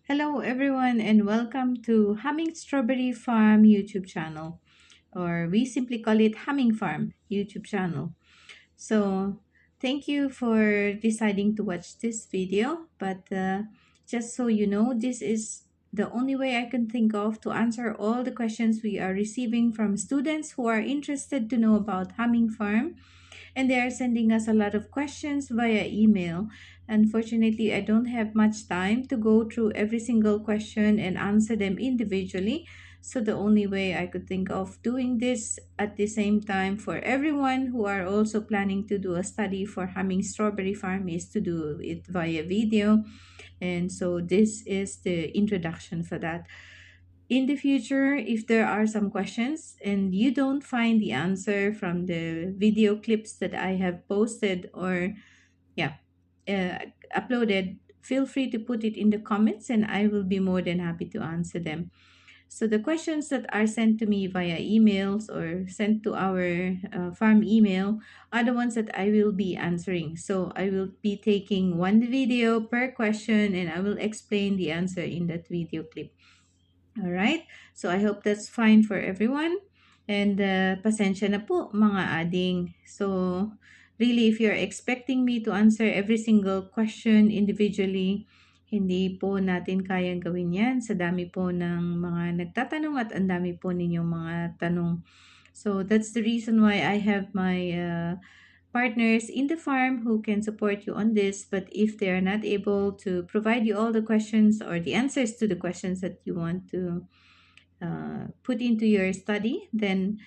Hello, everyone, and welcome to Humming Strawberry Farm YouTube channel, or we simply call it Humming Farm YouTube channel. So, thank you for deciding to watch this video. But just so you know, this is the only way I can think of to answer all the questions we are receiving from students who are interested to know about Humming Farm, and they are sending us a lot of questions via email. Unfortunately, I don't have much time to go through every single question and answer them individually. So the only way I could think of doing this at the same time for everyone who are also planning to do a study for Humming Strawberry Farm is to do it via video. And so this is the introduction for that. In the future, if there are some questions and you don't find the answer from the video clips that I have posted or yeah, uploaded, feel free to put it in the comments and I will be more than happy to answer them. So the questions that are sent to me via emails or sent to our farm email are the ones that I will be answering. So I will be taking one video per question and I will explain the answer in that video clip. All right. So I hope that's fine for everyone. And pasensya na po mga ading. So really, if you're expecting me to answer every single question individually, hindi po natin kayang gawin yan. Sa dami po ng mga nagtatanong at ang dami po ninyong mga tanong. So that's the reason why I have my partners in the farm who can support you on this. But if they are not able to provide you all the questions or the answers to the questions that you want to put into your study, then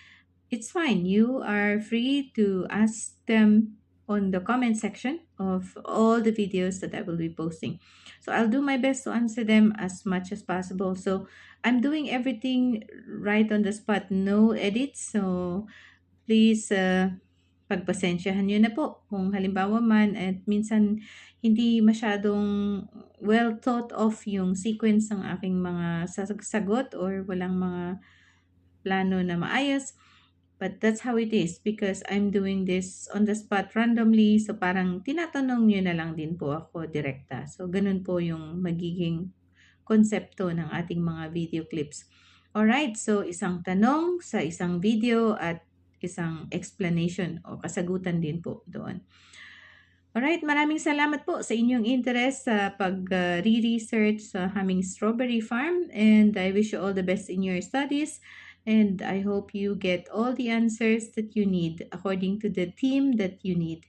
it's fine. You are free to ask them on the comment section of all the videos that I will be posting. So I'll do my best to answer them as much as possible. So I'm doing everything right on the spot, no edits. So please pagpasensyahan nyo na po kung halimbawa man at minsan hindi masyadong well thought of yung sequence ng aking mga sagot or walang mga plano na maayos. But that's how it is because I'm doing this on the spot randomly. So parang tinatanong nyo na lang din po ako direkta. So ganun po yung magiging konsepto ng ating mga video clips. Alright, so isang tanong sa isang video at isang explanation o kasagutan din po doon. Alright, maraming salamat po sa inyong interest sa pag-re-research sa Humming Strawberry Farm, and I wish you all the best in your studies, and I hope you get all the answers that you need according to the theme that you need.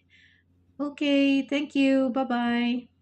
Okay, thank you. Bye-bye.